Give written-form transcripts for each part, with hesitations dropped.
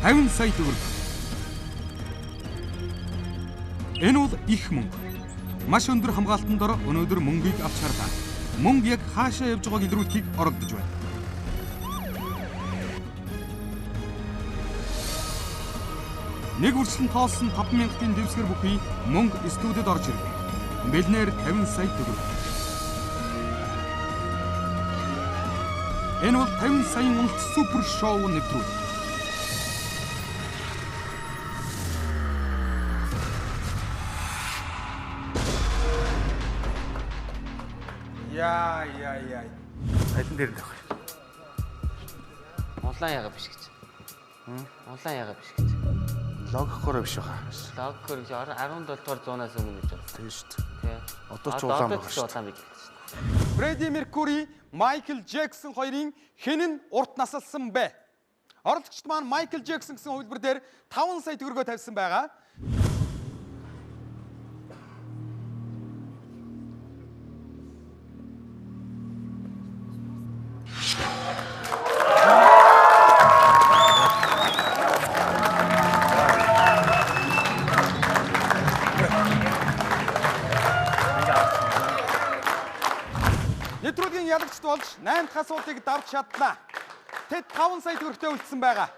50 сая төгрөг. Энэ бол их мөнгө. Маш өндөр хамгаалтанд ор өнөөдөр мөнгийг авч харлаа. Мөнгө яг хаашаа явж байгааг илрүүлэхийг оролдож байна. Нэг үрчлэн тоолсон 5,000-ийн дэвсгэр бүхий мөнгө студид орж ирлээ. Бэлнээр 50 сая төгрөг. Энэ бол 50 саяын уналт супер шоу нэвтрүүлэг. Яа. Алин дээр нөх. Онлайн яга биш гэж. Онлайн яга биш гэж. Логикоор биш байгаа. Логикоор гэж 17 дугаар зуунаас өмнө гэж байна. Тийм шүү дээ. Тий. Одоо ч улаан байгаа шүү. Улаан бий гэж. Фредди Меркури, Майкл Джексон хоёрын хэн нь урт насалсан бэ? Оролцогчд маань Майкл Джексон гэсэн хувилбар дээр 5 сая төгрөгөө тавьсан байгаа. Нэвтрүүлгийн ялагчд болж 8 дахь асуултыг давж чадлаа. Тэд 5 сая төгрөгтэй үлдсэн байгаа.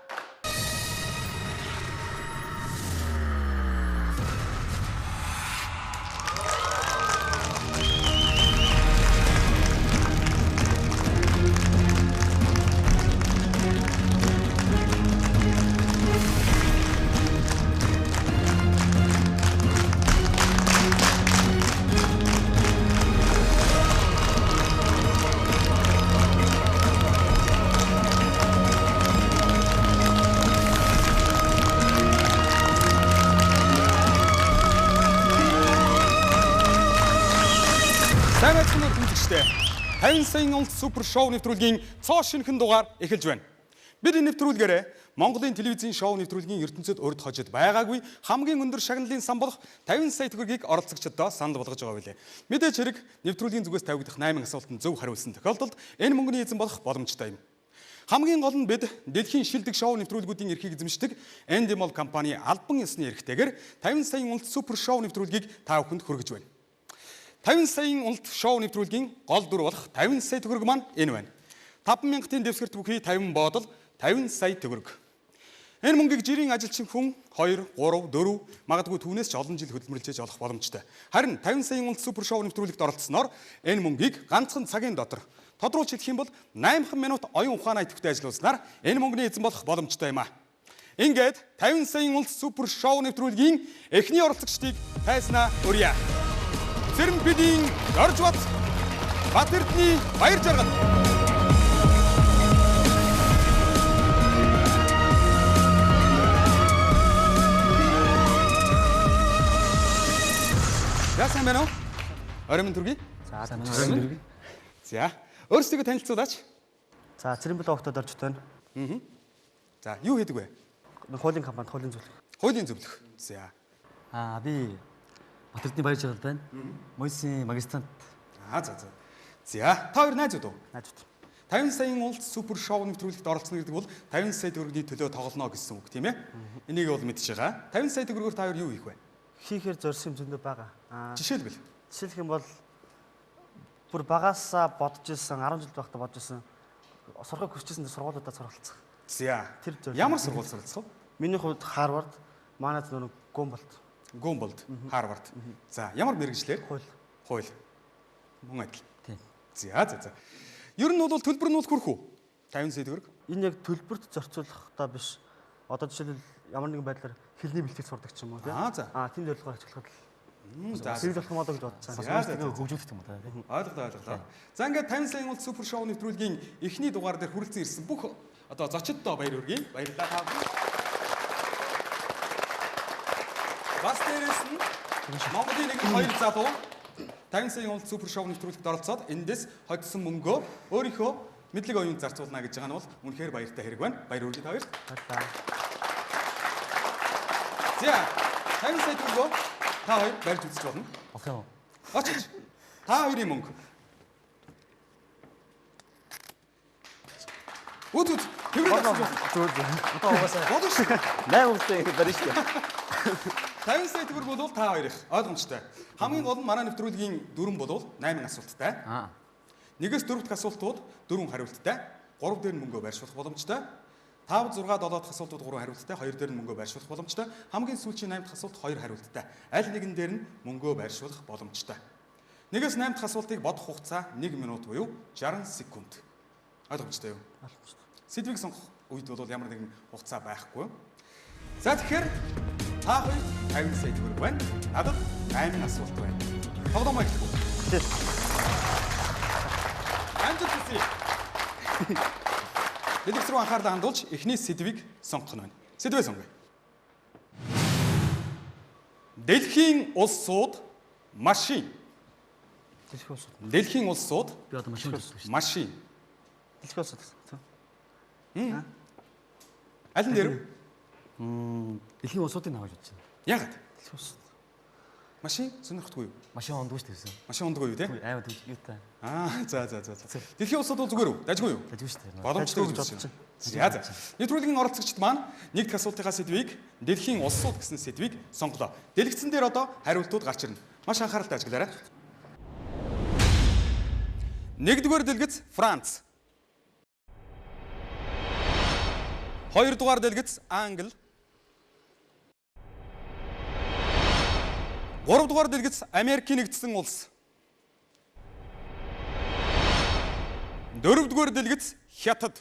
Сайн байцгаана уу үзэгчдээ. 50 саяын уналт супер шоу нэвтрүүлгийн цоо шинэхэн дугаар эхэлж байна. Бид энэ нэвтрүүлгээрээ Монголын телевизийн шоу нэвтрүүлгийн ертөнцид урд хожид байгаагүй хамгийн өндөр шагналын сан болох 50 сая төгрөгийг оролцогчдод санал болгож байгаа билээ. Мэдээж хэрэг нэвтрүүлгийн зүгээс тавигдах 8 асуултанд зөв хариулсан тохиолдолд энэ мөнгөний эзэн болох боломжтой юм. Хамгийн гол нь бид дэлхийн шилдэг шоу нэвтрүүлгүүдийн эрхийг эзэмшдэг Endemol компани албан ёсны эрхтэйгээр 50 саяын уналт супер шоу нэвтрүүлгийг та бүхэнд хүргэж байна. 50 саяын уналт шоу нэвтрүүлгийн гол дүр болох 50 сая төгрөг маань энэ байна. 5,000-ийн дэвсгэрт бүхий 50 боодол 50 сая төгрөг. Энэ мөнгийг жирийн ажилчин хүн 2, 3, 4 магадгүй түүнээс ч олон жил хөдөлмөрлөж олох боломжтой. Харин 50 саяын уналт супер шоу нэвтрүүлэгт оролцсноор энэ мөнгийг ганцхан цагийн дотор тодруулж хэлэх юм бол 8 минут оюун ухаанаа идэвхтэй ажиллуулснаар энэ мөнгөний эзэн болох боломжтой юм а. Ингээд 50 саяын уналт супер шоу нэвтрүүлгийн эхний оролцогчдыг тайснаа өрье. Цэрэн бидийн Оржбат Батэрдний баяр жаргал. Яасан байна уу? Оройн төргий. За сайн байна. За, өөрсдөө танилцуулаач. За цэрэн блог хотод орж байна. За, юу хийдэг вэ? Хуулийн компанид хуулийн зөвлөх. Хуулийн зөвлөх. За. Би Батэрдний баяр жаргал байна. Мойсын магистрант. За. За, та хоёр найзууд уу? Найзууд. 50 саяын уналт супер шоу нэвтрүүлэгт оролцсон гэдэг бол 50 сая төгрөгийн төлөө тоглоно гэсэн үг тийм ээ? Энийг бол мэдчихэж байгаа. 50 сая төгрөгөөр та хоёр юу хийх вэ? Хийхээр зорьсон юм зөндөө байгаа. Жишээлбэл. Жишээлх юм бол бүр багаасаа бодож ирсэн 10 жил байхдаа бодож ирсэн сурахыг хүсчихсэн сургуулиудаа суралцах. За. Тэр зорь. Ямар сургууль суралцах вэ? Миний хувьд Харвард, манайд нөгөө Гомболд, Харвард. За, ямар мэргэжлэр? Хууль. Мөн адил. Тийм. За. Ер нь бол төлбөр нь хүрэх үү? 50 сая төгрөг. Энэ яг төлбөрт зорцуулах та биш. Одоо жишээлбэл ямар нэгэн байдлаар хэлний бэлтгэл сурдаг ч юм уу тийм. Тийм зорилгоор ажиллахад За. зэрэг болох модоо гэж бодсон. Хөгжүүлэх юм да. Ойлголоо. За ингээд 50 саяын уналт супер шоу нэвтрүүлгийн эхний дугаар дээр хүрэлцэн ирсэн бүх одоо зочдтой баяр хүргэе. Баярлалаа та бүхэн. Бас дээрээс нь Монголын нэг хоёр залуу 50 саяын уналт супер шоу нэвтрүүлэгт оролцоод эндээс hodсон мөнгөө өөрийнхөө мэдлэг оюунд зарцуулна гэж байгаа нь бол үнэхээр баяртай хэрэг байна. Баяр хүргэе та хоёр. За, 50 сая төгрөгөө та хоёр барьж үзэж болно. Окей. Очиж. Та хоёрын мөнгө. Үт. Тэгвэл Одоо угаасаа бодож шүү. 8 хүнтэй барь шүү. 50 сая төгрөг бол та хоёрын ойлгомжтой. Хамгийн гол нь манай нэвтрүүлгийн дүрэн бол 8 асуулттай. Нэгээс 4 дахь асуултууд 4 хариулттай. 3 дээр нь мөнгөө байршуулах боломжтой. 5, 6, 7 дахь асуултууд 3 хариулттай. 2 дээр нь мөнгөө байршуулах боломжтой. Хамгийн сүүлийн 8 дахь асуулт 2 хариулттай. Аль нэгэн дээр нь мөнгөө байршуулах боломжтой. Нэгээс 8 дахь асуултыг бодох хугацаа 1 минут буюу 60 секунд. Ойлгомжтой юу? Ойлгомжтой. Сэдвийг сонгох үед бол ямар нэгэн хугацаа байхгүй. За тэгэхээр та хоёр 50 сая төгрөг байна. Надад 8 асуулт байна. Тоглоом эхлэв. Амжилт хүсье. Дэлгэц рүү анхаарлаа хандуулж эхний сэдвийг сонгох нь байна. Сэдвээ сонгоё. Дэлхийн улсууд машин. Дэлхийн улсууд Би одоо машин үзсэн шүү. машин. Дэлхийн улсууд гэсэн. Аль нь дээр? Дэлхийн улсуудыг аваад бодож байна. Яагаад? Дэлхийн улсууд. Машин сонирхдаггүй юу? Машин ондгүй шүү дээ. Машин ундаггүй юу те? Аймаа юутай. За. Дэлхийн улсууд бол зүгээр үү? Дажгүй юу? Дажгүй шүү дээ. Боломжтой гэж бодсон. За. Нэвтрүүлгийн оролцогчд маань нэг дахь асуултынхаа сэдвийг дэлхийн улсууд гэсэн сэдвийг сонголоо. Дэлгэцэн дээр одоо хариултууд гарч ирнэ. Маш анхааралтай ажиглаарай. Нэгдүгээр дэлгэц Франц. Хоёрдугаар дэлгэц Англи. Гуравдугаар дэлгэц Америкийн нэгдсэн улс. Дөрөвдүгээр дэлгэц Хятад.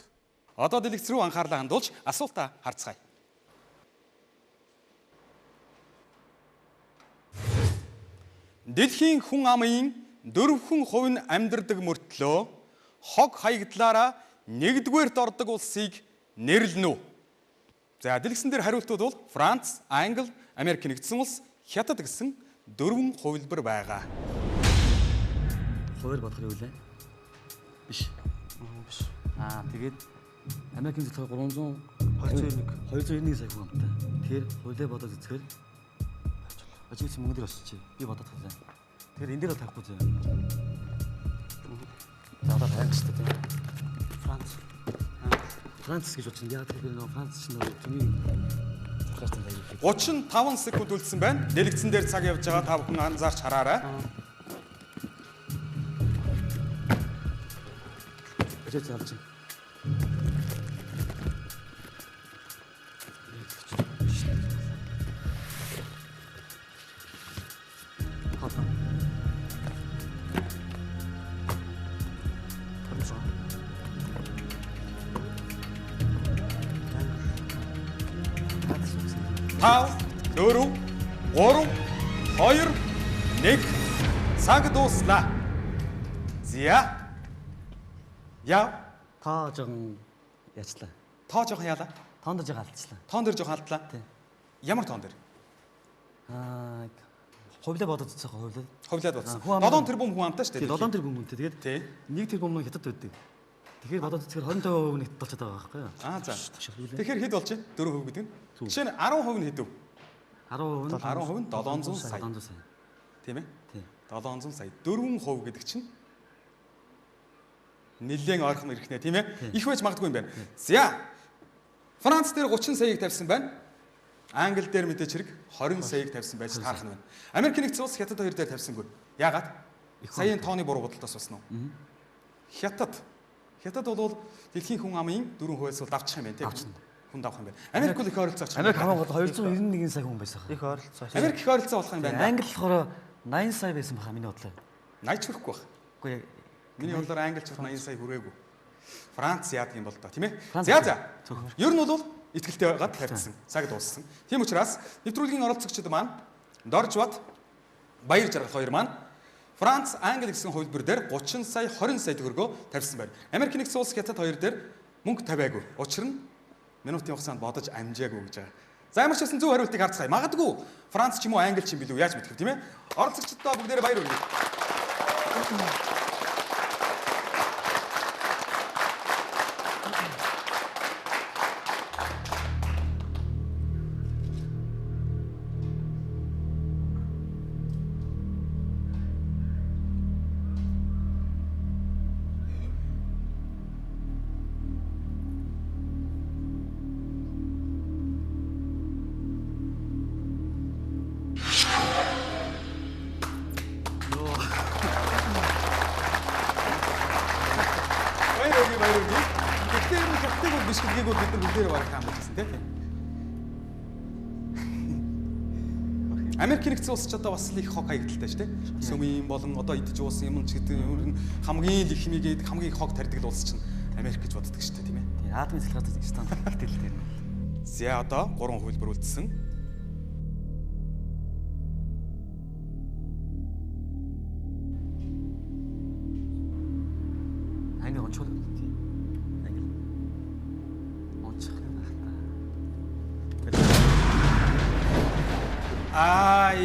Одоо дэлгэц рүү анхаарлаа хандуулж асуултаа харцгаая. Дэлхийн хүн амын 4% нь амьдардаг мөртлөө хог хаягдлаараа нэгдүгээрт ордог улсыг нэрлэнэ үү? За дэлгэцэн дээр хариултууд бол Франц, Англи, Америк нэгдсэн улс, Хятад гэсэн 4 хувилбар байгаа. Хоёр бодох юу вэ? Биш. Тэгээд Америкийн зөвлөгөө 291 сая хүн амтай. Тэгэхээр хуулиа бодоод үзэхээр ажигч мөнгө дээр осчих. Би бодоод байна. Тэгэхээр энэ дээр тавихгүй зөө. За одоо хайгчтай тийм. Франц гэж бодсон. Яг тэгэхээр нөө Франц чинь нөө түүний 35 секунд үлдсэн байна. Дэлгэцэн дээр цаг явж байгаа та бүхэн анзаарч хараарай. ажиж залж. Тав, 4, 3, 2, 1 цаг дуслаа. Зя. Яа. Та жоохон яачлаа. Тоо жоохон яалаа. Тоонд жоохон алдчихлаа. Тоон дээр жоохон алдлаа. Тийм. Ямар тоон дээр? Хувлаа бодож үзсэн хувлаа. Ховлаад бодсон. Хүн ам- 7 тэрбум хүн амтай шүү дээ. 7 тэрбум хүнтэй. Тэгээд Тий. 1 тэрбум нь хятад байдаг. Тэгэхээр бодоод үзэхээр 25% нь хятад болчиход байгаа байхгүй юу? За. Тэгэхээр Тэгэхээр хэд болж байна? 4% гэдэг нь. Жишээ нь 10% нь хэд вэ? 10% нь 10% нь 700 сая. 700 сая. Тийм ээ? Тийм. 700 сая. 4% гэдэг чинь нэлээд ойрхон ирэх нэ, тийм ээ? Их байж магадгүй юм байна. За. Франц дээр 30 саяыг тавьсан байна. Англи дээр мэдээч хэрэг 20 саяыг тавьсан байж таарах нь байна. Америк нэгдсэн улс Хятад 2 дээр тавьсангүй. Яагаад? Саяын тооны буруу бодолтоос басна уу? Хятад бол дэлхийн хүн амын 4%-аас бол давчих юм байна, тийм ээ? Хүн давах юм байна. Америк бол их ойролцоо авчих. Америк хамаагүй 291 сая хүн байсан. Их ойролцоо. Америк их ойролцоо болох юм байна. Англи болохоор 80 сая байсан баха миний бодлоор. 80 ч хүрэхгүй байна. Үгүй яг Миний бодлоор англич 80 сая хүрээгүй. Франц яадаг юм бол тоо, тийм ээ? Франц За. Ер нь бол итгэлтэй байгаад тавьсан. Цаг дууссан. Тийм учраас нэвтрүүлгийн оролцогчид маань Дорж Бат, Баяр Жаргал хоёр маань Франц, Англи гэсэн хувилбар дээр 30 сая, 20 сая төгрөгөө тавьсан байна. Америк нэгдсэн улс Хятад хоёр дээр мөнгө тавиагүй. Учир нь минутын хугацаанд бодож амжаагүй гэж байгаа. За ямар ч байсан зөв хариултыг харцгаая. Магадгүй Франц ч юм уу Англи ч юм билүү яаж мэдэх вэ, тийм ээ? Оролцогчдоо бүгдээрээ баяр хүргэе. дээр баг таамагласан тийм. Америк нэгдсэн улс ч одоо бас л их хог хаягдaltaй шүү дээ. Сүмийн болон одоо идэж уусан юм ч гэдэг юм хамгийн их хэмигээд хамгийн их хог тарьдаг улс чинь Америк гэж боддог шүү дээ тийм ээ. Тийм атомын цэлхатад стандарт ихтэл дээр. За одоо 3 хувилбар үлдсэн. Англи онцгой тийм. Англи. Онцгой байна. Ай.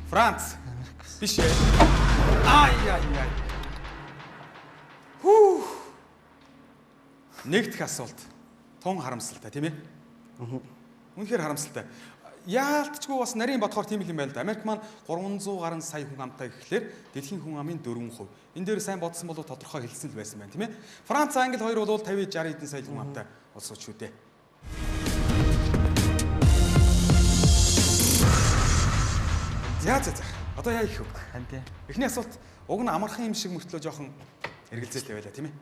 Франц. Биш ээ. Ай. Хүү. Нэгдэх асуулт. Тун харамсалтай тийм ээ. Үнэхээр харамсалтай. Яалтчгүй бас нарийн бодохоор тийм юм байл да. Америк маань 300 гаруй сая хүн амтай гэхлээр дэлхийн хүн амын 4%. Энэ дээр сайн бодсон бол тодорхой хэлсэн л байсан байна тийм ээ. Франц, Англи хоёр бол 50, 60 эдэн сая хүн амтай улсууд шүү дээ. За. Одоо яа их вэ? Хантай. Эхний асуулт уг нь амархан юм шиг мөртлөө жоохон эргэлзээтэй байлаа тийм ээ.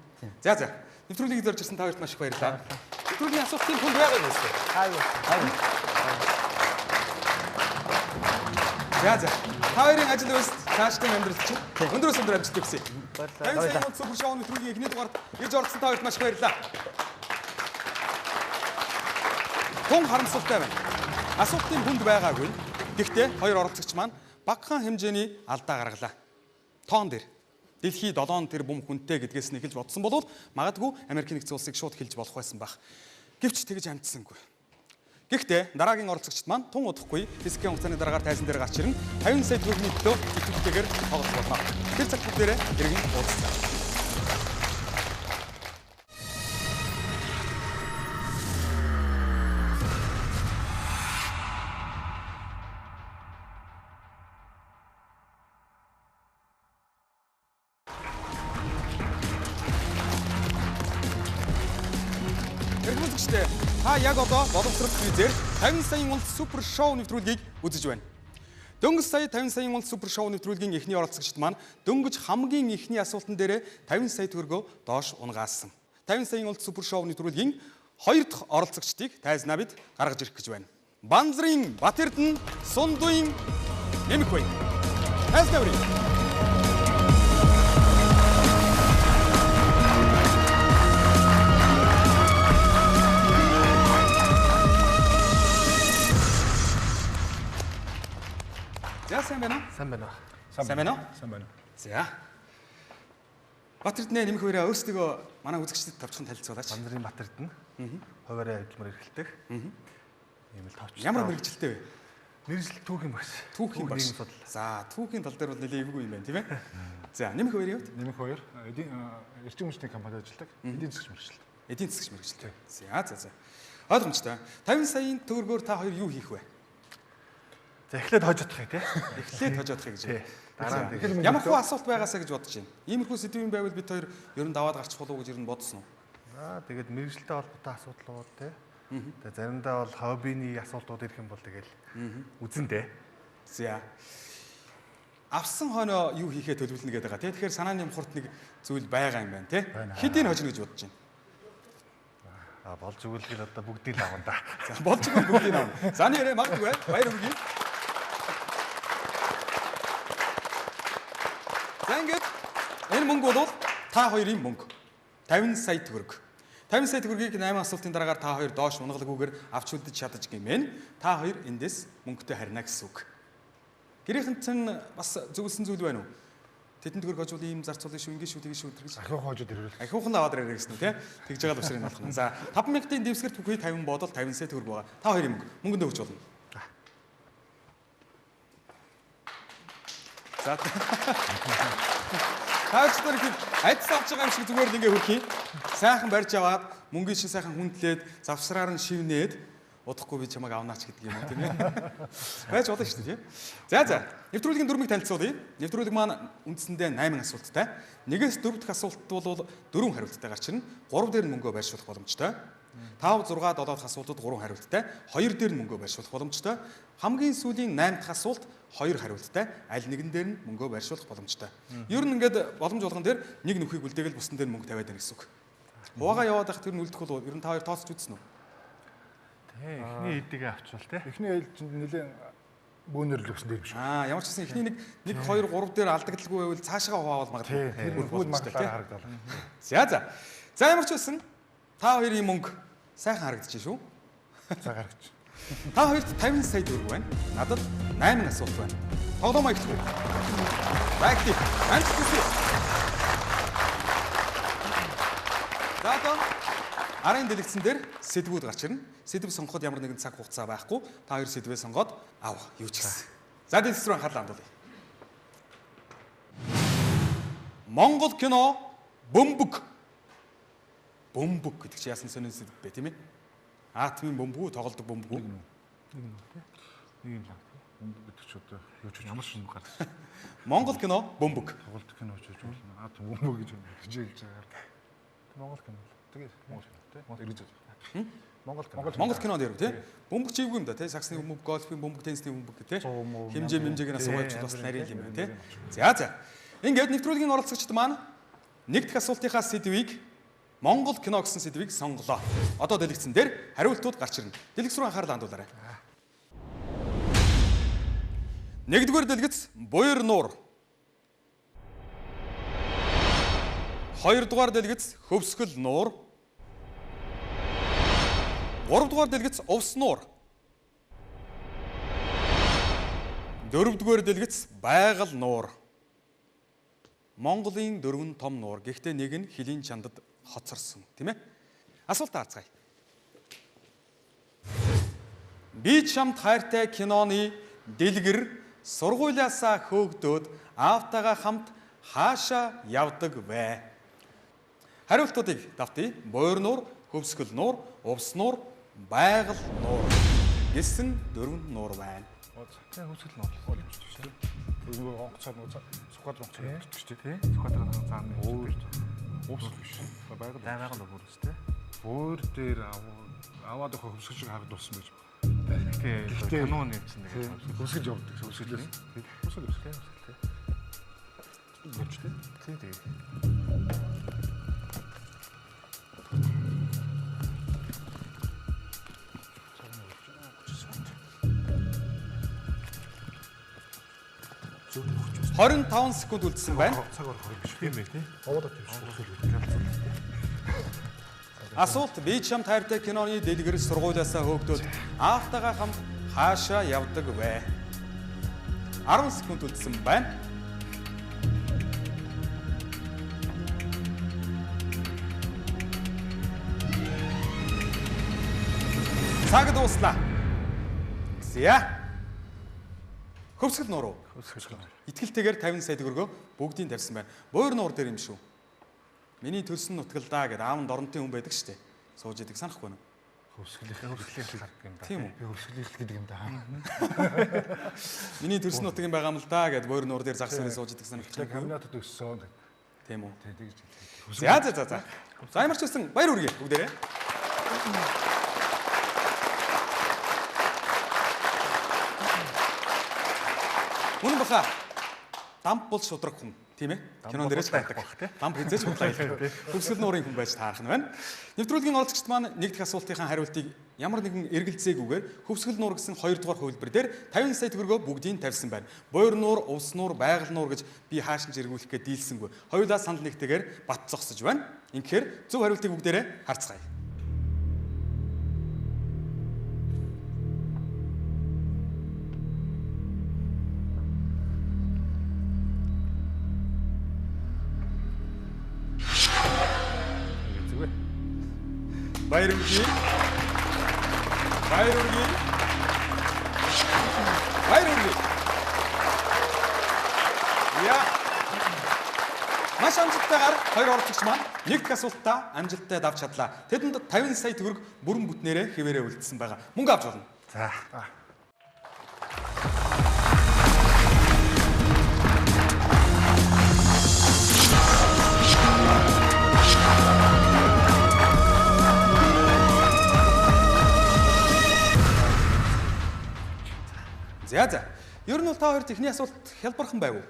За. Нэвтрүүлгийг зорж ирсэн та хоёрт маш их баярлалаа. Нэвтрүүлгийн асуултын хүнд байгаа юм уу? Айгуу. За. Та хоёрын ажил үйлс цаашдын амьдрал чинь өндөрөөс өндөр амжилт хүсье. Баярлалаа. Супер шоу нэвтрүүлгийн эхний дугаард ирж оролцсон та хоёрт маш их баярлалаа. Тун харамсалтай байна. Асуултын хүнд байгаагүй. Гэхдээ хоёр оролцогч маань багахан хэмжээний алдаа гаргалаа. Тоон дээр дэлхий 7 тэрбум хүнтэй гэдгээс нь эхэлж бодсон бол магадгүй Америк нэгдсэн улсыг шууд хэлж болох байсан баг. Гэвч тэгж амжсангүй. Гэхдээ дараагийн оролцогчд маань тун удахгүй физикийн хугацааны дараагаар тайзан дээр гарч ирнэ 50 сая төгрөгийн төлөө ихэвчлэгээр тоглох болно. Тэр цаг бүгдээрээ иргэн уулзсан. Та яг одоо боловсрол телевизээр 50 саяын улс супер шоу нэвтрүүлгийг үзэж байна. Дөнгөж сая 50 саяын улс супер шоу нэвтрүүлгийн эхний оролцогчд маань дөнгөж хамгийн эхний асуултан дээр 50 сая төгрөгөө доош унгаасан. 50 саяын улс супер шоу нэвтрүүлгийн 2 дахь оролцогчдыг тайзнаа бид гаргаж ирэх гэж байна. Банзрын Батэрдэн Сундуин Нэмэхбай. Тайзнаа өрий. Сайн байна уу? Сайн байна. Сайн байна уу? Сайн байна. За. Батэрдэн Нэмэхбайраа өөрсдөө манай үзэгчдэд товчхон танилцуулаач. Бандрын Батэрдэн. Хуваараа хөдөлмөр эрхэлдэг. Ийм л товч. Ямар мэрэгжилтэй вэ? Мэргэжил түүхийн багш. Түүхийн багш. За, түүхийн тал дээр бол нэлээд эвгүй юм байна, тийм ээ? За, Нэмэхбайрын хувьд? Нэмэхбайр эрчим хүчний компанид ажилладаг. Эдийн засгийн мэргэжил. Эдийн засгийн мэргэжилтэй. За. Ойлгомжтой. 50 саяын төгрөгөөр та хоёр юу хийх вэ? За, эхлээд хожигдохыг тий. Эхлээд хожигдохыг гэж. Дараа нь ямар хөө асуулт байгаасаа гэж бодож байна. Иймэрхүү сэдвийн байвал бид хоёр ер нь даваад гарчих болов уу гэж ер нь бодсон уу? Тэгээд мэргэжилтэй холбоотой асуудлууд тий. Тэгээд заримдаа бол хоббиний асуултууд ирэх юм бол тэгэл үзэндээ. За. Авсан хоноо юу хийхээ төлөвлөнө гэдэг байгаа тий. Тэгэхээр санааны юмхурт нэг зүйл байгаа юм байна тий. Хэдийн хожно гэж бодож байна. Болж өгвөл одоо бүгдийг л авна да. За болж өгвөл бүгдийг авна. Заны ярэ магадгүй баяр хүргэе. За ингээд энэ мөнгө бол та хоёрын мөнгө. 50 сая төгрөг. 50 сая төгрөгийг 8 асуултын дараагаар та хоёр доош унгалгүйгээр авч үлдэж чадаж гэмээр та хоёр эндээс мөнгөтэй харина гэсэн үг. Гэрийнхэн чинь бас зөвлөсөн зүйл байна уу? Тэдэн төгрөг хожвол ийм зарцуулах шүү, ингэ шүү, тэгээ шүү гэж. Ахиу хожууд ирвэл. Ахиухан аваад ирэх гэсэн үү те? Тэгж байгаа л усрын болох нь. За 5,000-ийн дэвсгэр түүхий 50 бодол 50 сая төгрөг байгаа. Та хоёрын мөнгө. Мөнгөндөө өгч болно. За. Таачдэр их айдас авч байгаа юм шиг зүгээр л ингэ хөрхий. Сайхан барьж аваад мөнгөний шиг сайхан хүндлээд завсраар нь шивнээд удахгүй би чамайг авнаач гэдэг юм тийм ээ. Байж болно шүү дээ. За. Нэвтрүүлгийн дөрмийг танилцуулъя. Нэвтрүүлэг маань үндсэндээ 8 асуулттай. 1-ээс 4 дахь асуулт бол 4 хариулттай гарч ирнэ. 3 дээр нь мөнгөө байршуулах боломжтой. 5, 6, 7 дахь асуултууд 3 хариулттай. 2 дээр нь мөнгөө байршуулах боломжтой. Хамгийн сүүлийн 8 дахь асуулт 2 хариулттай. Аль нэгэн дээр нь мөнгөө байршуулах боломжтой. Ер нь ингээд боломж болгон дээр нэг нүхийг үлдээгэл бусдын дээр мөнгө тавиад байна гэсэн үг. Хуваагаа яваад байх тэр нь үлдэх бол ер нь та хоёр тооцож үзсэн үү? Тий, эхний эдгээ авчвал тий. Эхний ээлжинд нэлээд бөөнөр л өгсөн юм шиг. Ямар ч гэсэн эхний 1 2 3 дээр алдагдaltaгүй байвал цаашаа хуваавал магадгүй. Тэр бүр маглаа харагдал. За. За ямар ч байсан та хоёрын мөнгө сайхан харагдчих шүү. За гаргач. Та хоёрт 50 сая төгрөг байна. Надад 8 асуулт байна. Тоглоом ихтэй. Актив. Антиси. За одоо арын дэлгэцэн дээр сэдвүүд гарч ирнэ. Сэдв сонгоход ямар нэгэн цаг хугацаа байхгүй. Та хоёр сэдвээ сонгоод ав. Юу ч гэсэн. За дэлгэц рүү анхаарлаа хандуулъя. Монгол кино бөмбөг. Бөмбөг гэдэг чи яасан сонин сэдв бэ тийм ээ? Атомын бөмбөг үү, тоглодог бөмбөг үү? Нэг юм лаг. Бөмбөг гэдэг чи одоо юу ч ямар шинэ гардаг. Монгол кино бөмбөг. Тоглолт кино ч юм уу. Атом бөмбөг гэж хэлж байгаа. Монгол кино. Тэгээд Монгол кино тий. Монгол ирж байгаа. Монгол кино дээр тий. Бөмбөг чийгүй юм да тий. Саксны бөмбөг, гольфын бөмбөг, теннисний бөмбөг гэх тий. Хэмжээг асуугаад бас нарийн юм байна тий. За. Ингээд нэвтрүүлгийн оролцогчд маань нэг дэх асуултынхаа сэдвийг Монгол кино гэсэн сэдвийг сонголоо. Одоо дэлгэцэн дээр хариултууд гарч ирнэ. Дэлгэц рүү анхаарлаа хандуулаарай. Нэгдүгээр дэлгэц буяр нуур. Хоёрдугаар дэлгэц хөвсгөл нуур. Гуравдугаар дэлгэц увс нуур. Дөрөвдүгээр дэлгэц байгаль нуур. Монголын 4 том нуур. Гэхдээ нэг нь хилийн чандад хоцорсон, тийм ээ? Асуултаа харцгаая. Би чамд хайртай киноны дэлгэр сургуулиасаа хөөгдөөд аавтайгаа хамт хаашаа явдаг вэ? Хариултуудыг давтъя. Буяр нуур, хөвсгөл нуур, увс нуур, байгаль нуур. Гэсэн 4 нуур байна. Тэгээ хөвсгөл нуур юм шүү дээ. Өөрөөр онгоцоор нуур сквадрон гэж тий. Сквадрон заан өөр увс биш. Байгаль нуур үстэй. Өөр дээр аваад их хөвсгөл шиг харагдуулсан байж байна. Тэгээ кино нэмсэн нэг хөвсгөл явдаг. Хөвсгөл тий. Тий. Хорин 5 секунд үлдсэн байна. Цаг орох юм биш юм тий. Овоод тавьчих. Асуулт би чамд хайртай киноны дэлгэр сургуулиасаа хөөгдөөд аавтайгаа хамт хаашаа явдаг вэ? 10 секунд үлдсэн байна. Цаг дуслаа. Зя. Хөвсгөл нуур уу? Хөвсгөл. Итгэлтэйгээр 50 сая төгрөгөө бүгдийг тавьсан байна. Буяр нуур дээр юм шүү. Миний төлсөн нутгалдаа гэдэг аавн доронтын хүн байдаг штэ. Сууж идэг санахгүй нь. Хөвсгөлийнхээ гардаг юм да. Тийм үү? Би хөвсгөл гэдэг юм да. Миний төлсөн нутгийн байгаа юм л да гэдэг буяр нуур дээр загсаар сууж идэг санагдчихлаа. Каминатад өссөн. Тийм үү? Тэгж хэлээ. За. За ямар ч байсан баяр хүргэе бүгдээрээ. Мөн баха. Дамп бол шудраг хүн, тийм ээ? Кинон дээрээс гардаг. Дамп хизээч худлаа хэлдэг. Хөвсгөл нуурын хүн байж таарах нь байна. Нэвтрүүлгийн олзогчд маань нэг дэх асуултынхаа хариултыг ямар нэгэн эргэлзээгүйгээр хөвсгөл нуур гэсэн 2 дугаар хувилбар дээр 50 сая төгрөгөө бүгдийг тавьсан байна. Буяр нуур, увс нуур, байгаль нуур гэж би хаашин зэргүүлэх гээд дийлсэнгүй. Хоёулаа санал нэгтэйгээр бат зогсож байна. Инхээр зөв хариултыг бүгдээрээ харцгаая. Баяр хүргэе. Яа. Маш амжилттайгаар хоёр оролцогч маань нэг дэх асуултаа амжилттай давж чадлаа. Тэдэнд 50 сая төгрөг бүрэн бүтнээрээ хэвээрээ үлдсэн байгаа. Мөнгө авч болно. За. За. Ер нь бол та хоёрт ихний асуулт хялбархан байв уу?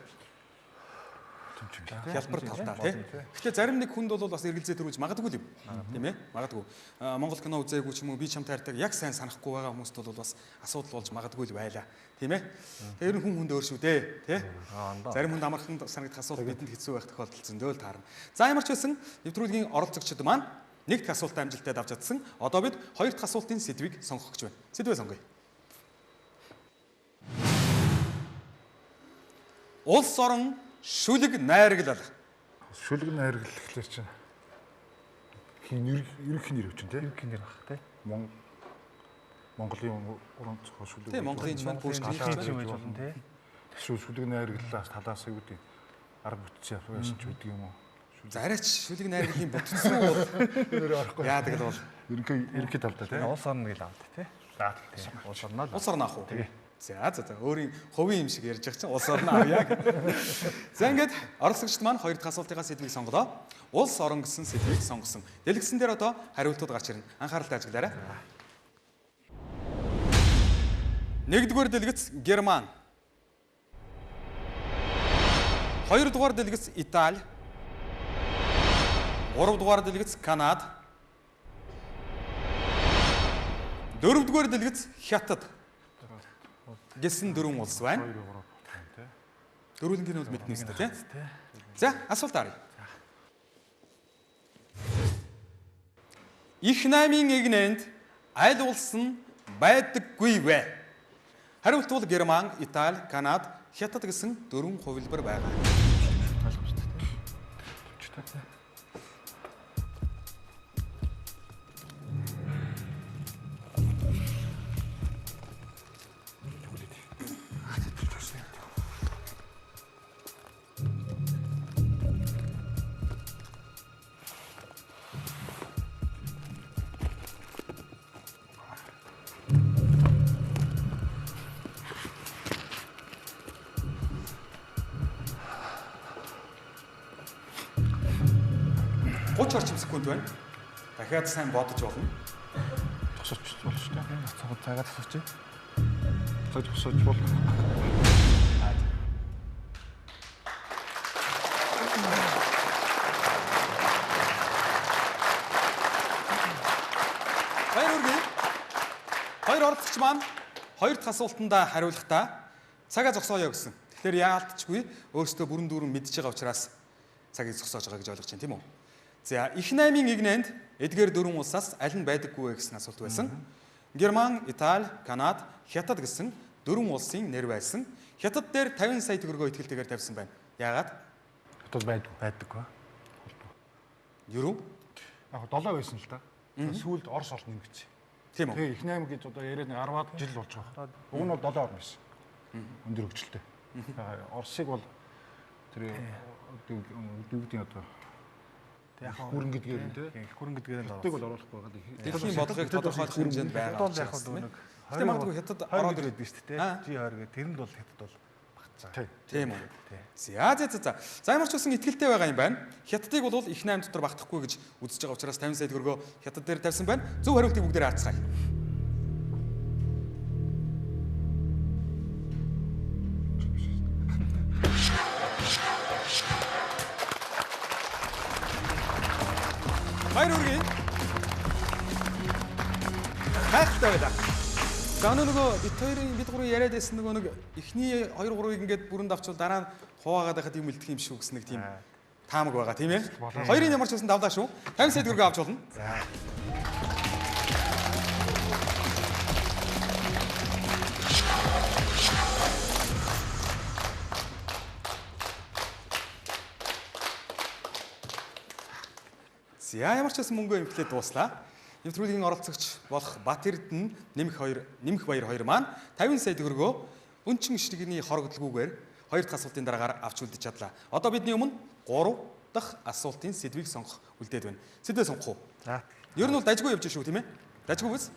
Тэмчээ. Хялбар талдаа тий. Гэхдээ зарим нэг хүнд бол бас эргэлзээ төрүүлж магадгүй юм. Тийм ээ? Магадгүй. Монгол кино үзээгүй ч юм уу би чамтай хайртайг яг сайн санахгүй байгаа хүмүүст бол бас асуудал болж магадгүй л байлаа. Тийм ээ? Тэгээ ер нь хүн өөр шүү дээ. Тий? Зарим хүнд амархан санагдах асуудал бидэнд хэцүү байх тохиолдол зөндөө л таарна. За ямар ч байсан нэвтрүүлгийн оролцогчид маань нэг дахь асуултаа амжилттай давж чадсан. Одоо бид хоёр дахь асуултын сэдвийг сонгох гэж байна. Сэдвээ сонгоё. Улс орон шүлэг найраглал. Шүлэг найргал гэхлээр чинь ерөнхий нэр өвчин тий. Ерөнхий нэр баг тий. Монголын уран зохиол шүлэг. Тий, Монголын ч Пушкин ч байж болно тий. Шүлэг найргалаас талаас юу гэдэг арга бүтцээ авсан ч үдэг юм уу? За арайч шүлэг найргалын бүтцэн бол яадаг л бол ерөнхий талдаа тий. Улс орно гэж авдаг тий. За тий. Улс орно л. улс орно ах уу? За өөрийн хувийн юм шиг ярьж байгаа чинь улс орно авъя гэх. За ингээд оролцогчд маань хоёр дахь асуултынхаа сэдвийг сонголоо. Улс орон гэсэн сэдвийг сонгосон. Дэлгэцэн дээр одоо хариултууд гарч ирнэ. Анхааралтай ажиглаарай. Нэгдүгээр дэлгэц Герман. Хоёрдугаар дэлгэц Итали. Гуравдугаар дэлгэц Канада. Дөрөвдүгээр дэлгэц Хятад. Гэсэн дөрвөн улс байна. Дөрвөлнгийн бол мэднэ үстэй тий. За асуулт арай. Их наймын эгнээнд аль улс нь байдаггүй вэ? Хариулт бол Герман, Итали, Канада, Хятад гэсэн дөрвөн хувилбар байгаа. Орчим секунд байна. Дахиад сайн бодож болно. Тосч болно шүү дээ. Цогц цагаад тосч. Тосч болно. Хоёр оролцогч маань хоёр дахь асуултандаа хариулахдаа цагаа зогсооё гэсэн. Тэгэхээр яалтчгүй өөрсдөө бүрэн дүүрэн мэдж байгаа учраас цагийг зогсоож байгаа гэж ойлгож байна тийм үү? За их наймын игнэнд эдгээр дөрвөн улсаас аль нь байдаггүй вэ гэсэн асуулт байсан. Герман, Итали, Канада, Хятад гэсэн дөрвөн улсын нэр байсан. Хятад дээр 50 сая төгрөгөө итгэлтэйгээр тавьсан байна. Яагаад? Хятад байдаггүй. Юу? Яг 7 байсан л да. Сүүлд Орос орн нэмэгдсэн. Тийм үү? Тэгээ их 8 гэж одоо яриад 10-аад жил болж байгаа. Уг нь бол 7 орн байсан. Өндөр хөгжилтэй. Оросыг бол тэр дүүдийн одоо хүрэн гэдгээр нь тий. Хүрэн гэдгээр нь орох. Тэг бол оруулахгүй байгаа. Дэлхийн бодлогыг тодорхойлох хэмжээнд байгаа. Хятад бол яг нэг тийм магадгүй Хятад ороод ирээд биш тий. G20 гэх тэрэнд бол Хятад бол багцаа. Тийм үү. За. За ямар ч үсэн итгэлтэй байгаа юм байна. Хятадыг бол их 8 дотор багтахгүй гэж үзэж байгаа учраас 50 сая төгрөгөө Хятад дээр тавьсан байна. Зөв хариултыг бүгдээрээ хаацгаая. Баяр хүргэе. Хайртай байлаа. За нөгөө бид гурван яриад байсан нөгөө нэг эхний 2 3-ыг ингээд бүрэн давчвал дараа нь хуваагаад байхад юм үлдэх юм шүү гэсэн нэг тийм таамаг байгаа тийм ээ. Хоёрын ямар ч байсан давлаа шүү. 50 сая төгрөгөө авч болно. За. За ямар ч байсан мөнгөө эмхлээд дууслаа. Нэвтрүүлгийн оролцогч болох Бат Эрдэнэ нэмэх баяр хоёр маань 50 сая төгрөгөө өнчин ишрэгний хорогдлгүйгээр хоёр дахь асуултын дараагаар авч үлдэж чадлаа. Одоо бидний өмнө 3 дахь асуултын сэдвийг сонгох үлдээд байна. Сэдвээ сонгох уу? За. Ер нь бол дажгүй явж шүү тийм ээ? Дажгүй биз?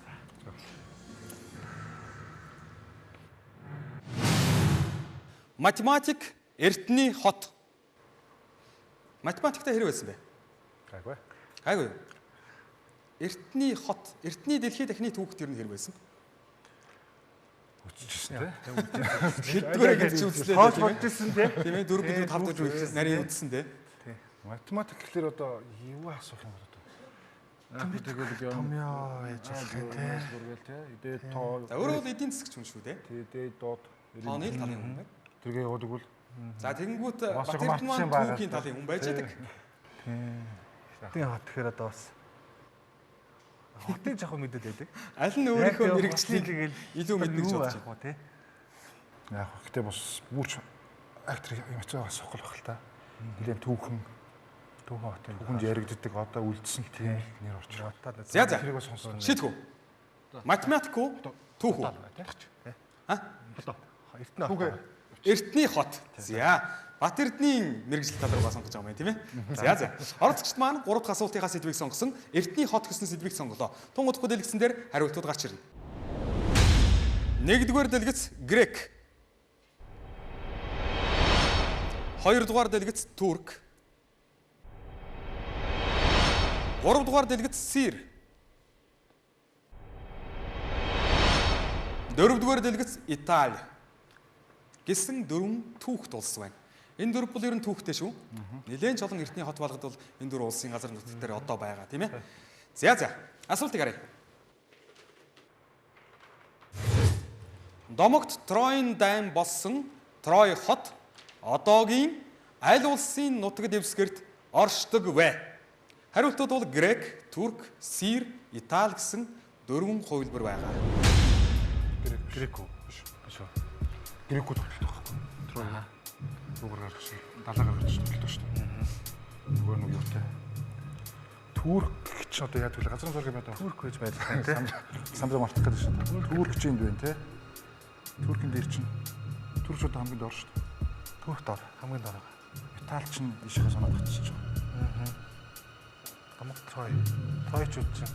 Математик Эрдэнэ хот. Математикта хэрэг байсан бэ? Гайгүй. Эрдэнэ хот, Эрдэнэ дэлхийн дахны түүхт ер нь хэрэг байсан. Үтчихсэн тий. Хэддүгээр гэлж үзлээ Хоол тийм ээ. бодчихсон тий. Тийм ээ 4 билүү 5 дахь нарийн үзсэн тий. Математик гэхэлэр одоо юу асуух юм бэ? Тэгэл томьёо яаж болох юм те. Бүргээл те. Идээд тоо. За өөрөө бол эдийн засгч хүн шүү дээ. Тэгээд доод. Тооны талын хүн байна. Тэргээ явуудаг бол. За тэгэнгүүт Босго Батэрдман мартсан байгаа. түүхийн талын хүн байж байдаг. Тийм хот тэгэхээр одоо бас хотын жоохон мэдээд байдаг. Аль нь өөрийнхөө мэрэгчлийг тэгэл илүү мэднэ гэж бодож байна. тий. Яг гэхдээ бас бүрч актер юм ч бас сохол байх л та. Нилээн түүхэн хотын хүнд яригддаг одоо үлдсэн тийм нэр орч. За за. Тэрийг сонсон. Шийдвүү. Математик уу? Түүх үү? Эрдэнэ. Эртний хот. За. Бат Эрдэнийн мэрэгжил тал руугаа сонгож байгаа юм тийм ээ. За за. Оролцогчд маань 3 дахь асуултынхаа сэдвийг сонгосон. Эртний хот гэсэн сэдвийг сонголоо. Тун удахгүй дэлгэцэн дээр хариултууд гарч ирнэ. 1-р дэлгэц грек. 2-р дэлгэц турк. 3-р дэлгэц сир. 4-р дэлгэц Итали. Гэсэн 4 түүхт улс байна. Энэ 4 бол ер нь түүхтэй шүү. Нилээн ч олон эртний хот болгоод бол энэ 4 улсын газар нутгт дээр одоо байгаа тийм ээ. За за. Асуултыг харъя. Домогт Троийн дайн болсон Трой хот одоогийн аль улсын нутаг дэвсгэрт оршдог вэ? Хариултууд бол грек, турк, сир, итали гэсэн 4 хувилбар байгаа. Грек үү? Биш. Грек үү тоглолт байхгүй. Трой. Руугаар гарч далаа гарч тоглолт шүү дээ. Нөгөө нэг юутай. Турк ч одоо яадаг вэ? Газрын зураг юм одоо. Турк гэж байлаа тийм. Самбар мартах гэдэг шүү дээ. Турк ч энд байна тийм. Туркийн дээр чинь туркч одоо хамгийн доор шүү дээ. Турк доор хамгийн доор. Итали ч ийшээ санаад татчих. Домог Трой. Тройчууд чинь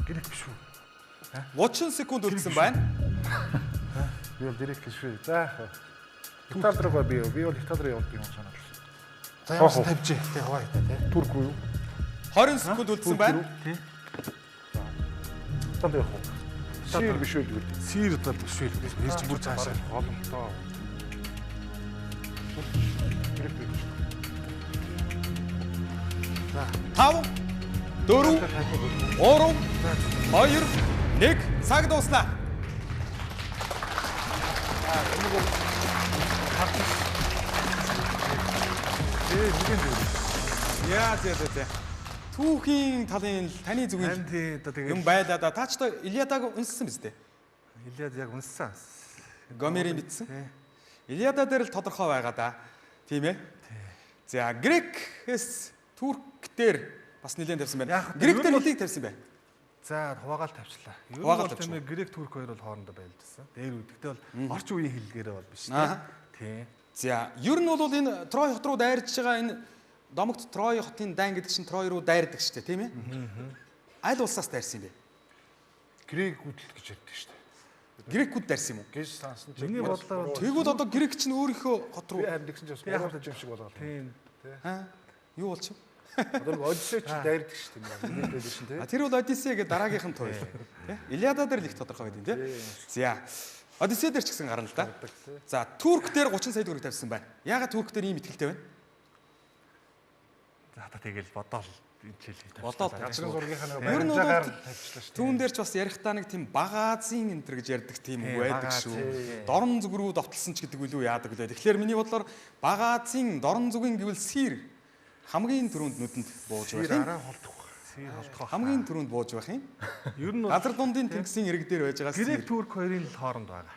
грек биш үү? 30 секунд үлдсэн байна. Би бол грек биш үү? За. Итали руу би бол Итали руу явдаг юм санаад л. За яасан тавьжээ. Тэ хаваа тий. Турк уу? 20 секунд үлдсэн байна. Тий. Танд явах уу? Сир биш үү? Сир одоо биш үү? Ирч бүр цаашаа голомтоо. За 5 4 3 2 1 цаг дуусна. Яа зэ. Түүхийн талын таны зүгийн юм байлаа да. Та ч одоо Илиадаг унссан биз дээ. Илиад яг унссан. Гомерийн бичсэн. Илиада дээр л тодорхой байгаа да. Тийм ээ. За грекээс турк дээр бас нэлээд тавьсан байна. Грек дээр нэлээд тавьсан байна. За хуваагаал тавьчлаа. Ер нь Хуваагаал бол тийм ээ грек турк хоёр бол хоорондоо байлдсан. Дээр үдэгтэй бол орчин үеийн хэллэгээрээ бол биш тий. За ер нь бол энэ Трой хот руу дайрж байгаа энэ домогт Трой хотын дайн гэдэг чинь Трой руу дайрдаг шүү дээ тийм ээ. Аль улсаас дайрсан юм бэ? Грек үдэл гэж ярьдаг шүү дээ. Грекүүд дайрсан юм уу? Гэж сансан чинь. Миний бодлоор Тэгвэл одоо грек чинь өөрийнхөө хот руу харин тэгсэн чинь бас гурван юм шиг болоо. Тийм. юу болчих вэ? Одоо нэг Одиссей ч дайрдаг шүү дээ. Нэг л шин тий. Тэр бол Одиссей гэдэг дараагийнх нь туйл. Тэ? Илиада дээр л их тодорхой байд юм тий. За. Одиссей дээр ч гэсэн гарна л да. За, турк дээр 30 сая төгрөг тавьсан байна. Яагаад турк дээр ийм ихтэй байна? За одоо тэгэл бодоол энэ жилийн Бодоод газрын зургийнхаа Ер нь бол тавьчлаа шүү. түүн дээр ч бас ярихтаа нэг тийм багаазын энэ төр гэж ярьдаг тийм үг байдаг шүү. Дорн зүг рүү довтлсон ч гэдэг үлүү яадаг лээ. Тэгэхээр миний бодлоор багаазын дорн зүгийн гэвэл сир хамгийн түрүүнд нүдэнд бууж байх юм. Араа холдох. Сир холдох. Хамгийн түрүүнд бууж байх юм. Ер нь Газар дундын тэнгисийн ирэг дээр байж байгаа грек турк хоёрын л хооронд байгаа.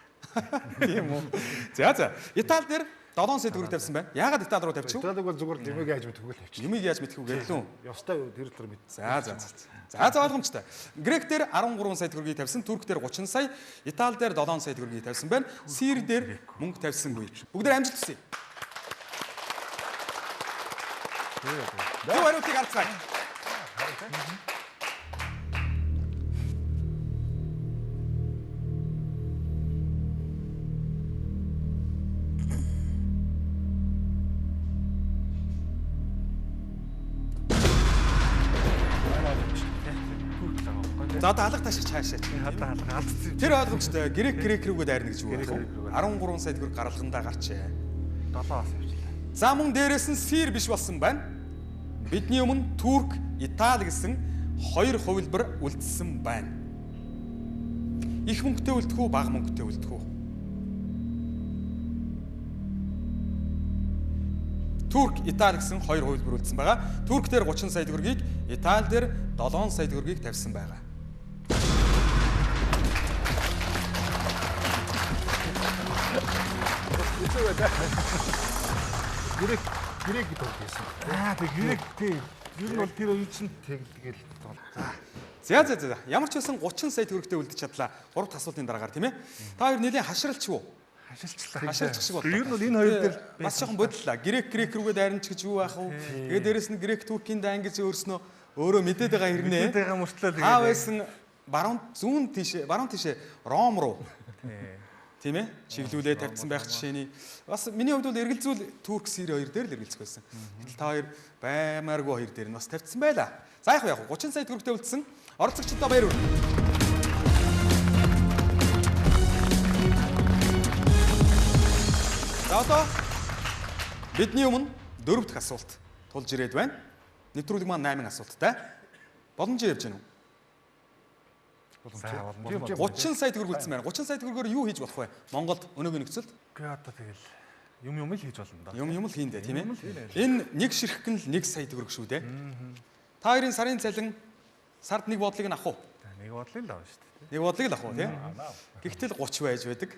тийм үү. За. Итали дээр 7 сая төгрөг тавьсан байна. Яагаад Итали руу тавьчих вэ? Италиг бол зүгээр лимиг яаж мэдвгүй л тавьчих. Юмыг яаж мэдэх үгүй гэлөө. Ёстой тэр төр мэд. За ойлгомжтой. Грек дээр 13 сая төгрөгийг тавьсан, турк дээр 30 сая, Итали дээр 7 сая төгрөгийг тавьсан байна. Сир дээр мөнгө тавьсангүй. Бүгдээр амжилт хүсье. Зөв хариултыг харцгаая. За одоо алга ташигч хаашаач. Хадаа алдсан. Тэр ойлгомжтой грек рүүгээ дайрна гэж юу байх вэ? 13 сая төгрөг гаргалгандаа гарчээ. 7 бас явчлаа. За мөн дээрээс нь сир биш болсон байна. Бидний өмнө Турк, Итали гэсэн хоёр хувилбар үлдсэн байна. Их мөнгөтэй үлдэх үү, бага мөнгөтэй үлдэх үү? Турк, Итали гэсэн хоёр хувилбар үлдсэн байгаа. Турк дээр 30 сая төгрөгийг, Итали дээр 7 сая төгрөгийг тавьсан байгаа. Грек гэдэг байсан. Тэг грек тий. Юу нь бол тэр үе чинь тэгэл За. Ямар ч байсан 30 сая төгрөгтэй үлдэж чадлаа. 3 асуултын дараагаар тийм ээ. Та хоёр нэлийн хашралч юу? Хашаалчих шиг боллоо. Ер нь бол энэ хоёр дээр бас жоохон бодлоо. Грек рүүгээ дайрнч гэж юу байх вэ? Тэгээд дээрэс нь грек туркийн дан гэж өөрснөө өөрөө мэдээд байгаа хэрнээ. мэдээд байгаа мөртлөө тэгээд Аа байсан баруун тийшээ Ром руу. Тийм ээ. Чиглүүлээ тавьсан байх жишээний бас миний хувьд бол эргэлзүүл турк сир хоёр дээр л эргэлзэх байсан. Гэтэл та хоёр баймааргүй хоёр дээр нь бас тавьсан байлаа. За яг 30 сая төгрөгтэй үлдсэн. Оролцогчдоо баяр хүргэе. За одоо бидний өмнө 4 дахь асуулт тулж ирээд байна. Нэвтрүүлэг маань 8 асуулттай. Боломж явж гэнэ үү? 30 сая төгрөг үлдсэн байна. 30 сая төгрөгөөр юу хийж болох вэ? Монголд өнөөгийн нөхцөлд? Гэхдээ одоо тэгэл юм л хийж болно да. Юм л хийн дээ, тийм ээ. Энэ нэг ширхгэн л 1 сая төгрөг шүү дээ. Та хоёрын сарын цалин сард нэг бодлыг нь авах уу? Нэг бодлыг л авна шүү дээ. Нэг бодлыг л авах уу, тийм? Гэхдээ л 30 байж байдаг.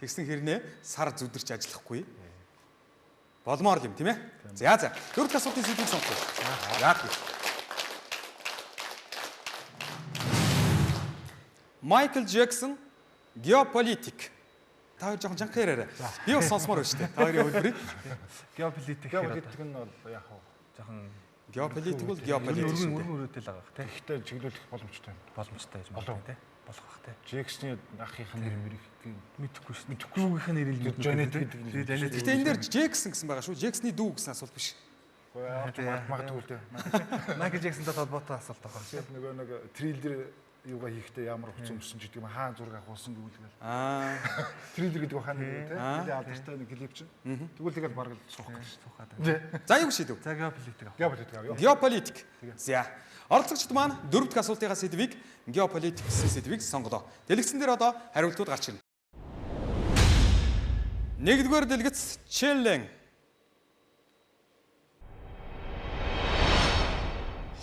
Тэгсэн хэрнээ сар зүдэрч ажиллахгүй. Болмоор юм, тийм ээ. За. Дөрөв асуултын сэдвийг сонгох. Яг үү. Майкл Джексон геополитик. Та хоёр жоохон жанхаа яриарай. Би бас сонсомоор байна шүү дээ. Та хоёрын хөлбөрийг. Геополитик нь бол яг жоохон геополитик бол геополитик шүү дээ. Өрөөдөл байгаа бах тий. Гэхдээ чиглүүлэх боломжтой. Боломжтой гэж байна тий. Болох бах тий. Джексны ахын нэр мэрийг Мэдэхгүй шүү. Мэдхгүйгийнх нь нэрийг л Жанет гэдэг. Гэхдээ энэ дээр Джексон гэсэн байгаа шүү. Джексны дүү гэсэн асуулт биш. Магадгүй л дээ. Майкл Джексонтой холбоотой асуулт байгаа. Тэгээд нөгөө нэг триллер юугаа хийхдээ ямар хүч өмсөн ч гэдэг юм хаан зураг авахулсан гэвэл триллер гэдэг хаан тий. Тэгээд алдартай нэг клип чинь. Тэгвэл тэгэл бараг суух гэж суухаад байна. За юу шийдэв? За геополитик авах. Геополитик авъя. Геополитик. За. Оролцогчд маань 4 дахь асуултын сэдвийг геополитик гэсэн сэдвийг сонголоо. Дэлгэцэн дээр одоо хариултууд гарч ирнэ. 1-р дэлгэц Челлен.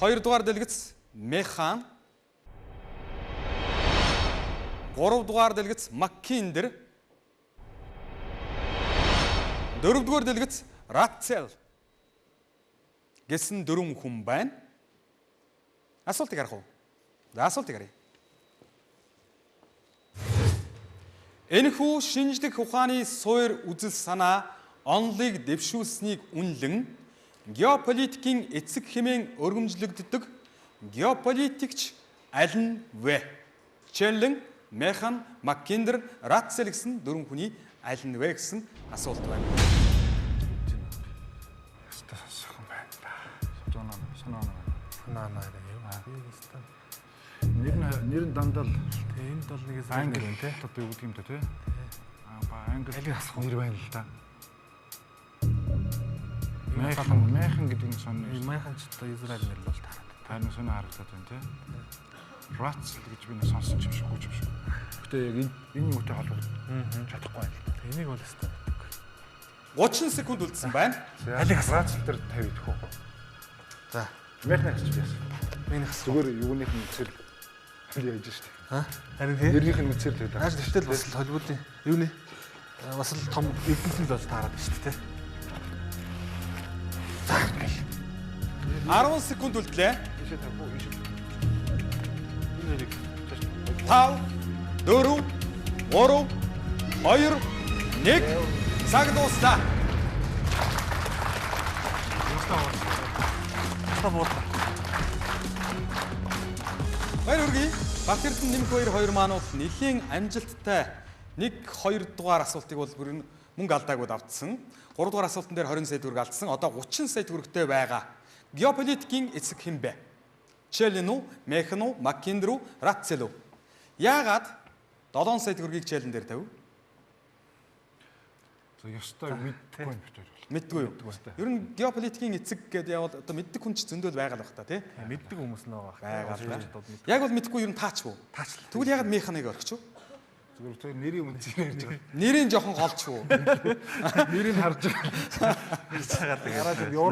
2-р дэлгэц Механ. 3-р дэлгэц Маккиндер. 4-р дэлгэц Ратцел. Гэсэн 4 хүн байна. Асуултыг харах уу? За асуултыг харъя. Энэхүү шинжлэх ухааны суур үзэл санаа онолыг дэвшүүлсэнийг үнэлэн геополитикийн эцэг хэмээн өргөмжлөгддөг геополитикч аль нь вэ? Челлен, Механ, Маккиндер, Ратцел гэсэн 4 хүний аль нь вэ гэсэн асуулт байна. Санаа Нэр нь дандаа л энэ бол нэг англи тий. Одоо юу гэдэг юм те тий. Англи нэр байна л да. Механ гэдэг нь сонь. Майхан ч одоо Израиль нэр л бол таараад. Таарна сонь харагдаад байна тий. Ратцел гэж би нэг сонсон юм шиггүй юм шиг. Гэтэ яг энэ юутай холбогдож чадахгүй байна л да. Энийг бол өстой. 30 секунд үлдсэн байна. Алиг Ратцел дээр 50 идэх үү? За. Механ гэж би яасан. Энэ зүгээр юуных нь үзэл яаж штэ. Харин тийм. Нэрнийх нь үзэл тэгэл. Яаж дэвтэл бас л холбооны юу нэ? Бас л том эрдэнэт л болж таарад байна шүү дээ. 10 секунд үлдлээ. Ийшээ тавгүй ийшээ. 5 4 3 2 1 цаг дуустаа. Баяр хүргэе. Бактердэн нэмэх 2 маань бол нэлийн амжилттай 1-2 дугаар асуултыг бол бүр мөнгө алдаагууд авцсан. 3 дугаар асуултан дээр 20 сая төгрөг алдсан. Одоо 30 сая төгрөгтэй байгаа. Геополитикийн эцэг хэн бэ? Челлен үү, Механ уу, Маккиндер үү, Ратцел үү? Яагаад 7 сая төгрөгийг Челлен дээр тавив? За ёстой мэдгүй юм битэр. Мэдгүй юу? Ер нь геополитикийн эцэг гэдэг явал одоо мэддэг хүн ч зөндөл байгаа л бах та тий. Мэддэг хүмүүс нь байгаа. Яг бол мэдгүй ер нь таач уу? Тэгвэл яагаад Механыг орчих вэ? Зүгээр нэрийн үнцийг ярьж байгаа. Нэрийн жоохон голч уу? Нэрийг харж байгаа.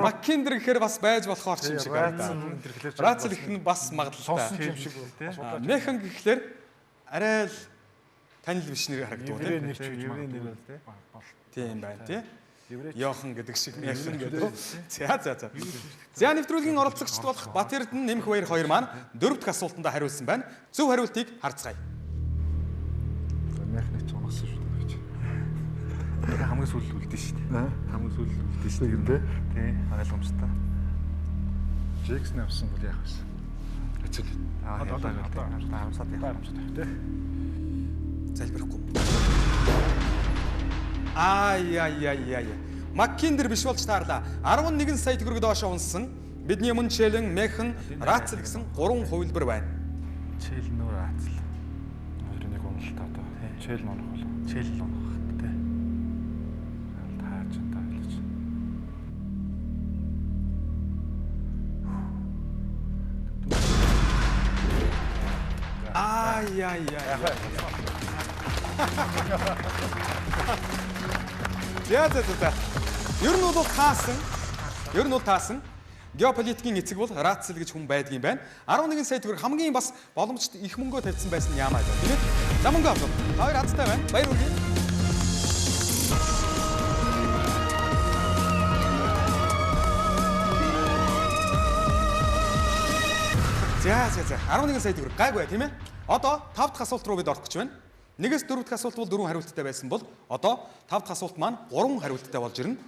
Маккиндер гэхээр бас байж болохоор ч юм шиг байна. Ратцел гэх нь бас магадaltaй. Сонсон юм шиг байна. Механ гэхлээр арай л танил биш нэр харагддаг Еврей нэр ч гэж нэр тий. тийм байна тий. Йохан гэдэг шиг Механ гэдэг. За. За нэвтрүүлгийн оролцогчд болох Батэрдэн нэмэх баяр хоёр маань 4 дахь асуултанд хариулсан байна. Зөв хариултыг харцгаая. Механик ч унасан шүү дээ гэж. Хамгийн сүүл үлдэн шүү дээ. Хамгийн сүүл үлдэн шүү дээ. Тий, ойлгомжтой. Джексон авсан бол яах вэ? Хэцүү. Одоо харамсаад яах вэ? Залбирахгүй. Ай. Маккиндер биш болж таарлаа. 11 сая төгрөг доошоо унсан. Бидний өмнө Челлен, Механ, Ратцел гэсэн 3 хувилбар байна. Челлен нөр Ратцел. Хоёрын нэг уналтаа одоо. Челлен унах болов. Челлен унах тий. Таач таалж. Ай. За. Ер нь бол таасан. Геополитикийн эцэг бол Ратцел гэж хүн байдгийн байна. 11 сая төгрөг хамгийн бас боломжтой их мөнгөө тавьсан байсан нь яамаа байна. Тийм ээ. За мөнгө авлаа. Хоёр хацтай байна. Баяр хүргэе. За. 11 сая төгрөг гайгүй тийм ээ. Одоо 5 дахь асуулт руу бид орох гэж байна. 1-ээс 4 дахь асуулт бол 4 хариулттай байсан бол одоо 5 дахь асуулт маань 3 хариулттай болж ирнэ.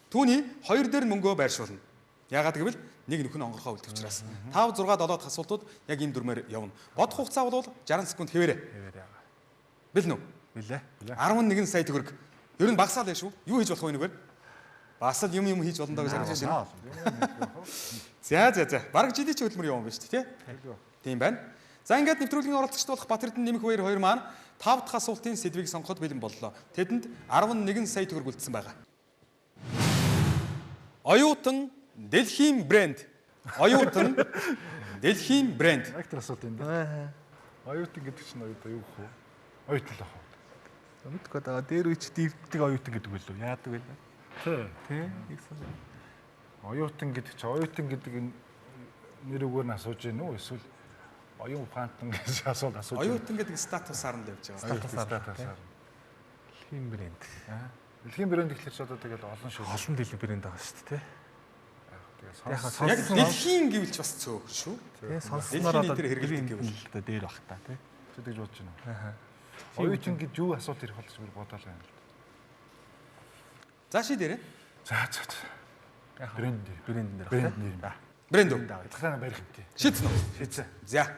Түүний 2 дээр нь мөнгөө байршуулна. Яагаад гэвэл нэг нөхөн онгорхоо үлдэх учраас. 5, 6, 7 дахь асуултууд яг энэ дүрмээр явна. Бодох хугацаа бол 60 секунд хэвээрээ. Бэлнэ үү? Билээ. 11 сая төгрөг. Ер нь багасаал яа шүү. Юу хийж болох вэ нэгээр? Бас л юм хийж болно даа гэж харж байна. За. Бараг жилийн ч хөдөлмөр явсан байна шүү дээ, тий? Тийм байна. За ингээд нэвтрүүлгийн оролцогчд болох Батэрдэн нэмэх баяр хоёр маань 5 дахь асуултын сэдвийг сонгоход бэлэн боллоо. Тэдэнд 11 сая төгрөг үлдсэн байгаа. Оюутан Дэлхийн брэнд. Актер асуулт юм да. Оюутан гэдэг чинь оюутан юу вэ? Оюутан л ах. Мэдгүй даа. Дээр үуч дивдэг оюутан гэдэг байлоо. Яадаг байлаа. Тий. Оюутан гэдэг чинь оюутан гэдэг нэр үгээр нь асууж гин үү? Эсвэл оюун фантан гэж асуулт асууж. Оюутан гэдэг статусаар нь л явж байгаа. Статусаар. Дэлхийн брэнд. Дэлхийн брэнд гэхэлэр ч одоо тэгэл олон шүү. Олон дэлхийн брэнд байгаа шүү дээ. Яг дэлхийн гэвэлч бас цөөх шүү. Тэгээ сонсноор одоо хэрэглэдэг гэвэл одоо дээр бах та тий. Тэгж бодож байна. Оюутан гэж юу асуулт ирэх болж бүр бодоол байна л. Зааши дээрээ. За. Брэнд нэр юм да. Брэнд үү? Дахиад барих юм тий. Шийдсэн үү? Шийдсэн. За.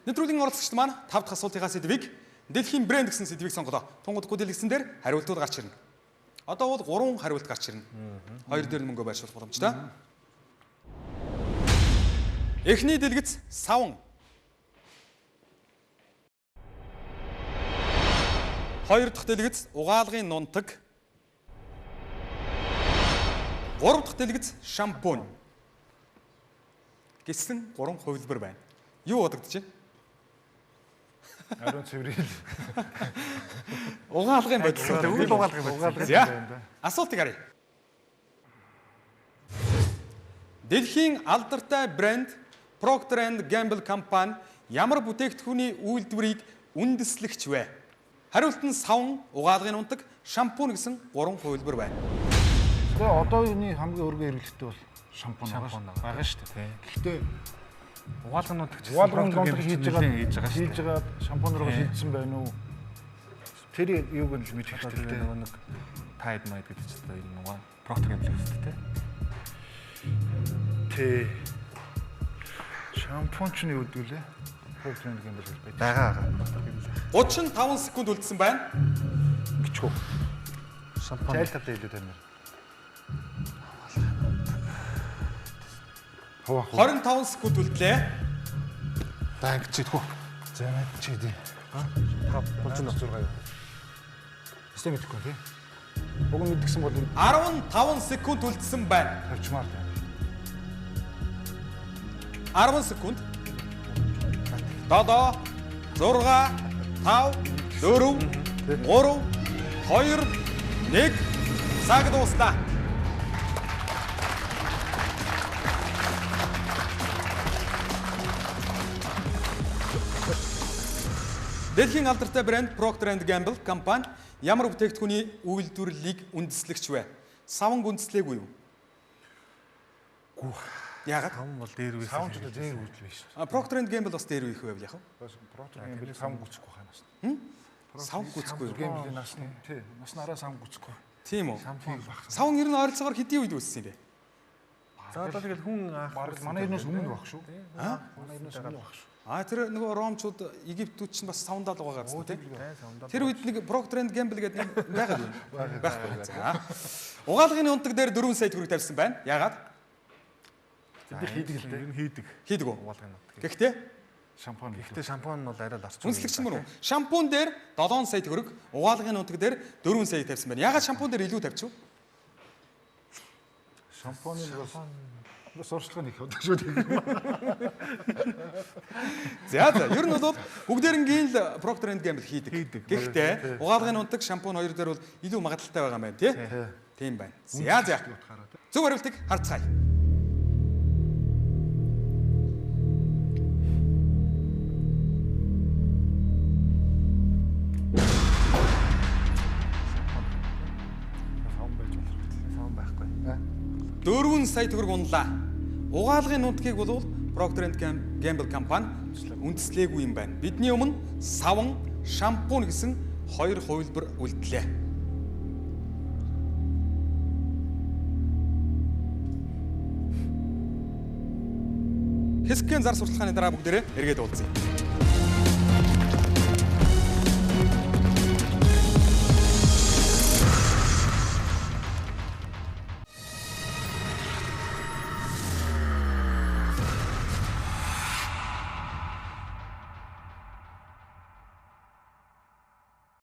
Нэвтрүүлгийн оролцогчд маань 5 дахь асуултынхаа сэдвийг дэлхийн брэнд гэсэн сэдвийг сонголоо. Тунгадгүй дэлгэсэн дээр хариултууд гарч ирнэ. Одоо бол 3 хариулт гарч ирнэ. 2 дээр нь мөнгө байршуулах боломжтой. Эхний дэлгэц савн. 2 дахь дэлгэц угаалгын нунтаг. 3 дахь дэлгэц шампунь. Гэсэн 3 хувилбар байна. Юу бодогдож байна? Ариун цэврэл. Угаалгын бодис. Үл угаалгын бодис. За. Асуултыг харъя. Дэлхийн алдартай брэнд Procter & Gamble компани ямар бүтээгдэхүүний үйлдвэрийг үндэслэгч вэ? Хариулт нь савн, угаалгын унтаг, шампунь гэсэн 3 хувилбар байна. Тэгээ одооний хамгийн өргөн хэрэглэхтэй бол шампунь байгаа шүү дээ. Гэхдээ угаалгын нутагч угаалгын хийж байгаа шампунь руу шилжсэн байна уу? Тэр юуг нь мэдэх хэрэгтэй. Нэг Tide Made гэдэг чинь энэ нэг Procter & Gamble шүү дээ. Тэ. Шампунь ч юу гэдэг лээ? Procter & Gamble байж байгаа. 35 секунд үлдсэн байна. Гिचгүй. Шампунь. Зайл тавтай илүү тань. 25 секунд үлдлээ. Банк ч идэх үү? За мэд чи дээ. Та болж байна 6 юу? Систем идэхгүй тий. Уг нь мэдгсэн бол 15 секунд үлдсэн байна. тавьчмаар. 10 секунд. 7 6 5 4 3 2 1 цаг дуустаа. Дэлхийн алдартай брэнд Procter & Gamble компани ямар бүтээгдэхүүний үйлдвэрлэлийг үндэслэгч вэ? Саван үндэслээгүй юу? Яагаад? Савн бол дээр үе. Савн ч дээр үйлдэл биш. Procter & Gamble бас дээр үеих байв яах вэ? Procter & Gamble савн гүцэхгүй ханаас. Саван гүцэхгүй юу? Gamble нас нь тий. Нас нараа савн гүцэхгүй. Тийм үү? Саван ер нь ойролцоогоор хэдийн үед үүссэн юм бэ? За одоо тэгэл хүн Манай ернөөс өмнө баг шүү. Манай ернөөс өмнө баг шүү. Тэр нөгөө ромчууд Египтүүд ч бас савндаа л байгаа гэсэн тийм. Тэр үед нэг Procter & Gamble гэдэг юм байгаад юу? Байхгүй. За. Угаалгын унтаг дээр 4 сая төгрөг тавьсан байна. Яагаад? бид хийдэг л дээ. Ер нь хийдэг. Хийдэг үү? Угаалгын нот. Гэхдээ Шампан. Гэхдээ шампан нь бол арай л арч. үнслэгч юм уу? Шампун дээр 7 сая төгрөг, угаалгын унтаг дээр 4 сая тавьсан байна. Яагаад шампун дээр илүү тавьчих вэ? Шампаны бас сурчлага нэг удаа шүү дээ. За ер нь бол бүгдээрнгийн л Procter & Gamble хийдэг. Гэхдээ угаалгын унтаг, шампун хоёр дээр бол илүү магадлалтай байгаа юм байна, тий? Тийм байна. За. Зөв хариултыг харцгаая. Савн байхгүй. 4 сая төгрөг унлаа. Угаалгын нутгийг бол Procter & Gamble компани үндэслээгүй юм байна. Бидний өмнө саван, шампунь гэсэн хоёр хувилбар үлдлээ. Хэсгийн зар сурталчилгааны дараа бүгдээрээ эргээд уулзъя.